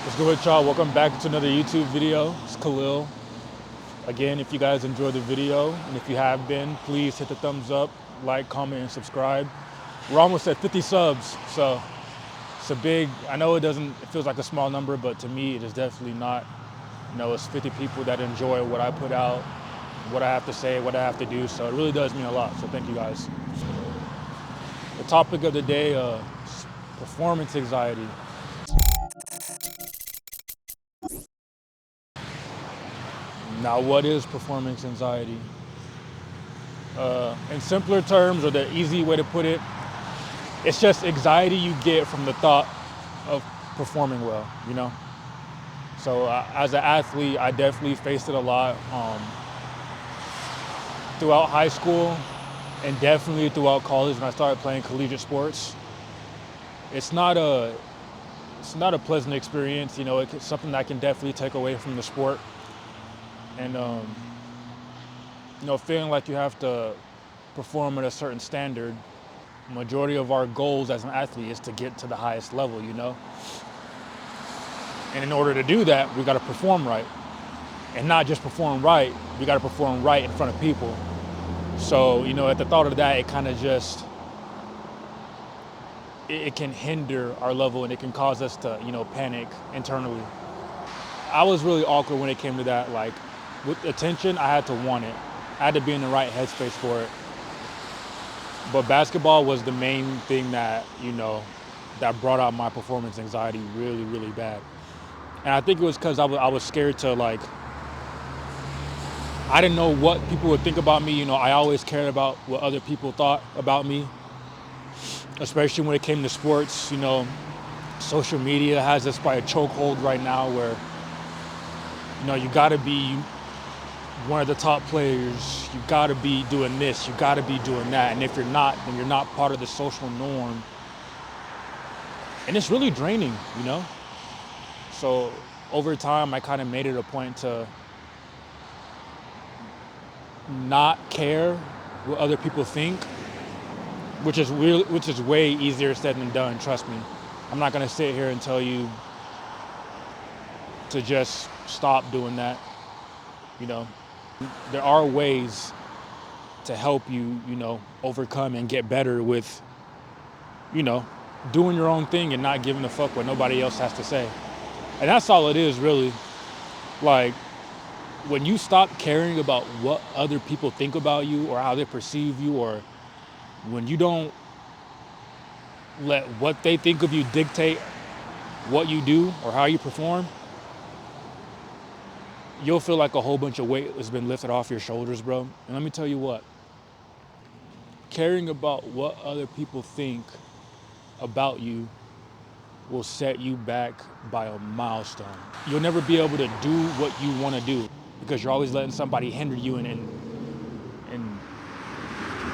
What's good with y'all? Welcome back to another YouTube video. It's Khalil. Again, if you guys enjoyed the video, and if you have been, please hit the thumbs up, like, comment, and subscribe. We're almost at 50 subs, so it's a big, I know it feels like a small number, but to me, it is definitely not. You know, it's 50 people that enjoy what I put out, what I have to say, what I have to do, so it really does mean a lot, so thank you guys. The topic of the day, performance anxiety. Now, what is performance anxiety? In simpler terms, or the easy way to put it, it's just anxiety you get from the thought of performing well, you know? So as an athlete, I definitely faced it a lot throughout high school and definitely throughout college when I started playing collegiate sports. It's not a pleasant experience, you know. It's something that I can definitely take away from the sport. And you know, feeling like you have to perform at a certain standard. Majority of our goals as an athlete is to get to the highest level, you know? And in order to do that, we gotta perform right. And not just perform right, we gotta perform right in front of people. So, you know, at the thought of that, it kind of just, it can hinder our level and it can cause us to, you know, panic internally. I was really awkward when it came to that. Like, with attention, I had to want it. I had to be in the right headspace for it. But basketball was the main thing that, you know, that brought out my performance anxiety really, really bad. And I think it was because I was scared to, like, I didn't know what people would think about me. You know, I always cared about what other people thought about me, especially when it came to sports. You know, social media has us by a chokehold right now where, you know, you gotta be one of the top players, you gotta be doing this, you gotta be doing that. And if you're not, then you're not part of the social norm. And it's really draining, you know? So over time, I kind of made it a point to not care what other people think, which is way easier said than done, trust me. I'm not gonna sit here and tell you to just stop doing that, you know? There are ways to help you, you know, overcome and get better with, you know, doing your own thing and not giving a fuck what nobody else has to say. And that's all it is, really. Like, when you stop caring about what other people think about you or how they perceive you, or when you don't let what they think of you dictate what you do or how you perform, you'll feel like a whole bunch of weight has been lifted off your shoulders, bro. And let me tell you what, caring about what other people think about you will set you back by a milestone. You'll never be able to do what you want to do because you're always letting somebody hinder you and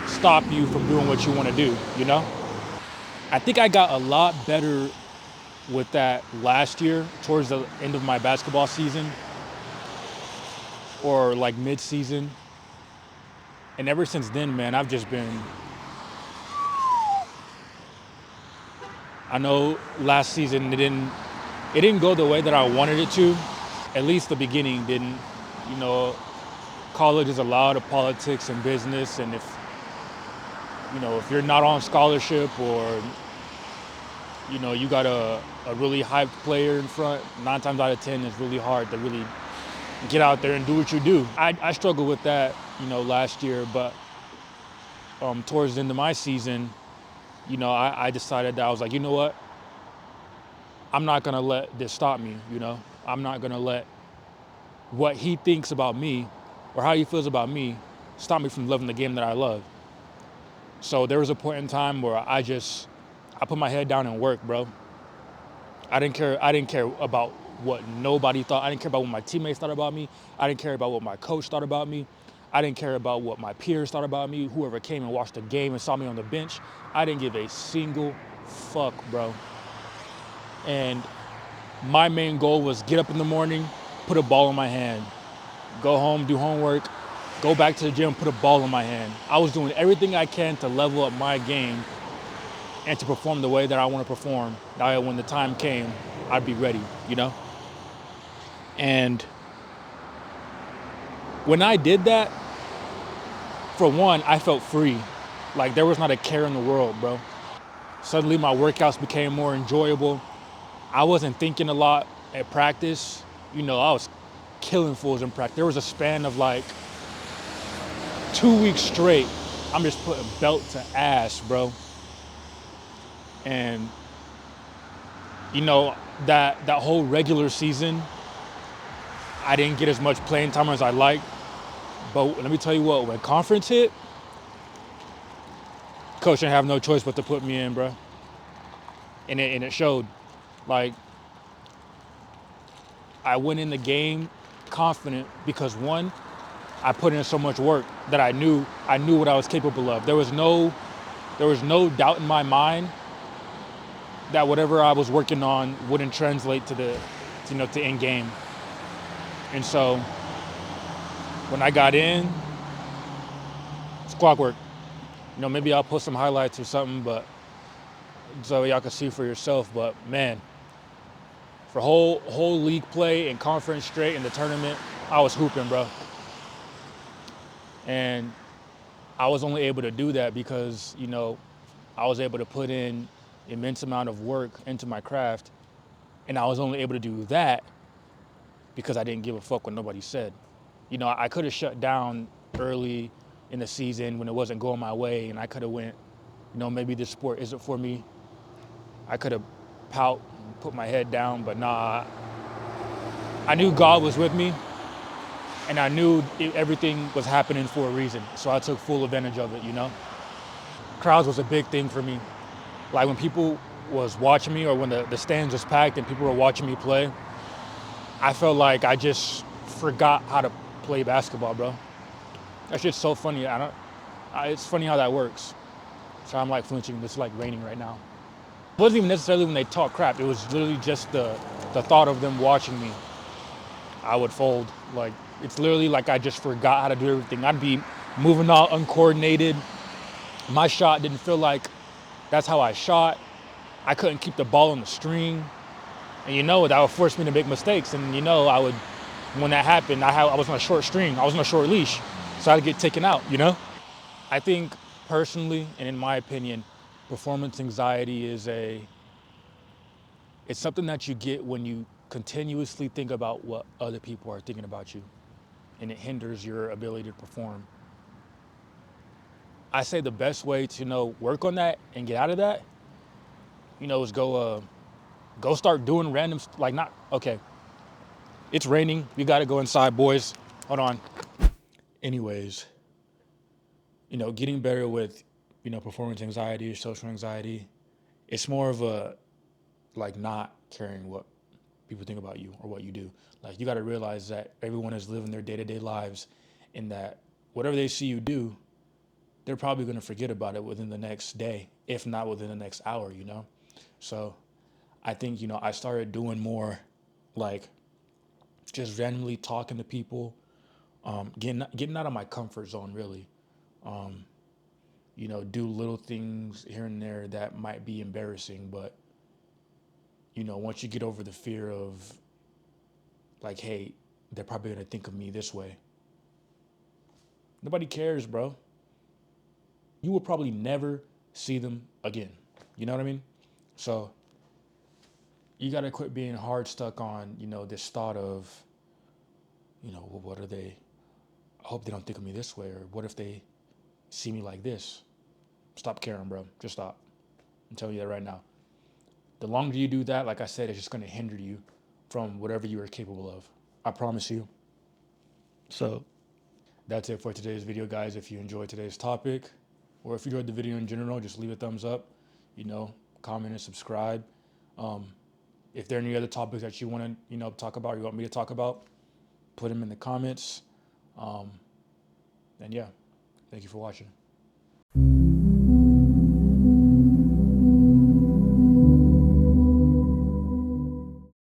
stop you from doing what you want to do, you know? I think I got a lot better with that last year towards the end of my basketball season, or like mid-season. And ever since then, man, I've just been, I know last season it didn't go the way that I wanted it to. At least the beginning didn't. You know, college is a lot of politics and business, and if you're not on scholarship, or you know, you got a really hyped player in front, 9 times out of 10 it's really hard to really get out there and do what you do. I struggled with that, you know, last year, but towards the end of my season, you know, I decided that I was like, you know what? I'm not gonna let this stop me, you know? I'm not gonna let what he thinks about me or how he feels about me stop me from loving the game that I love. So there was a point in time where I put my head down and worked, bro. I didn't care about what nobody thought. I didn't care about what my teammates thought about me. I didn't care about what my coach thought about me. I didn't care about what my peers thought about me, whoever came and watched the game and saw me on the bench. I didn't give a single fuck, bro. And my main goal was get up in the morning, put a ball in my hand, go home, do homework, go back to the gym, put a ball in my hand. I was doing everything I can to level up my game and to perform the way that I want to perform. That way when the time came, I'd be ready, you know? And when I did that, for one, I felt free. Like there was not a care in the world, bro. Suddenly my workouts became more enjoyable. I wasn't thinking a lot at practice. You know, I was killing fools in practice. There was a span of like 2 weeks straight. I'm just putting belt to ass, bro. And you know, that whole regular season, I didn't get as much playing time as I liked. But let me tell you what, when conference hit, coach didn't have no choice but to put me in, bro. And it showed. Like I went in the game confident because one, I put in so much work that I knew what I was capable of. There was no doubt in my mind that whatever I was working on wouldn't translate to end game. And so when I got in, it's clockwork. You know, maybe I'll post some highlights or something, but so y'all can see for yourself. But man, for whole league play and conference straight in the tournament, I was hooping, bro. And I was only able to do that because, you know, I was able to put in immense amount of work into my craft. And I was only able to do that because I didn't give a fuck what nobody said. You know, I could have shut down early in the season when it wasn't going my way, and I could have went, you know, maybe this sport isn't for me. I could have pout and put my head down, but nah, I knew God was with me, and I knew everything was happening for a reason. So I took full advantage of it, you know? Crowds was a big thing for me. Like when people was watching me or when the stands was packed and people were watching me play, I felt like I just forgot how to play basketball, bro. That shit's so funny. It's funny how that works. So I'm like flinching. It's like raining right now. It wasn't even necessarily when they talk crap. It was literally just the thought of them watching me. I would fold. Like it's literally like I just forgot how to do everything. I'd be moving all uncoordinated. My shot didn't feel like that's how I shot. I couldn't keep the ball on the string. And you know, that would force me to make mistakes. And you know, when that happened, I was on a short string. I was on a short leash. So I'd get taken out, you know? I think personally, and in my opinion, performance anxiety it's something that you get when you continuously think about what other people are thinking about you, and it hinders your ability to perform. I say the best way to, you know, work on that and get out of that, you know, is go start doing random, like not, okay, it's raining, we gotta go inside, boys. Hold on. Anyways, you know, getting better with, you know, performance anxiety or social anxiety, it's more of a, like not caring what people think about you or what you do. Like you got to realize that everyone is living their day-to-day lives, and that whatever they see you do, they're probably going to forget about it within the next day, if not within the next hour, you know? So I think, you know, I started doing more like just randomly talking to people, getting out of my comfort zone, really. You know, do little things here and there that might be embarrassing, but you know, once you get over the fear of like, hey, they're probably gonna think of me this way. Nobody cares, bro. You will probably never see them again. You know what I mean? So you gotta quit being hard stuck on, you know, this thought of, you know, well, what are they? I hope they don't think of me this way, or what if they see me like this? Stop caring, bro. Just stop. I'm telling you that right now. The longer you do that, like I said, it's just gonna hinder you from whatever you are capable of. I promise you. So that's it for today's video, guys. If you enjoyed today's topic, or if you enjoyed the video in general, just leave a thumbs up, you know, comment and subscribe. Um, if there are any other topics that you want to, you know, talk about, or you want me to talk about, put them in the comments. And yeah, thank you for watching.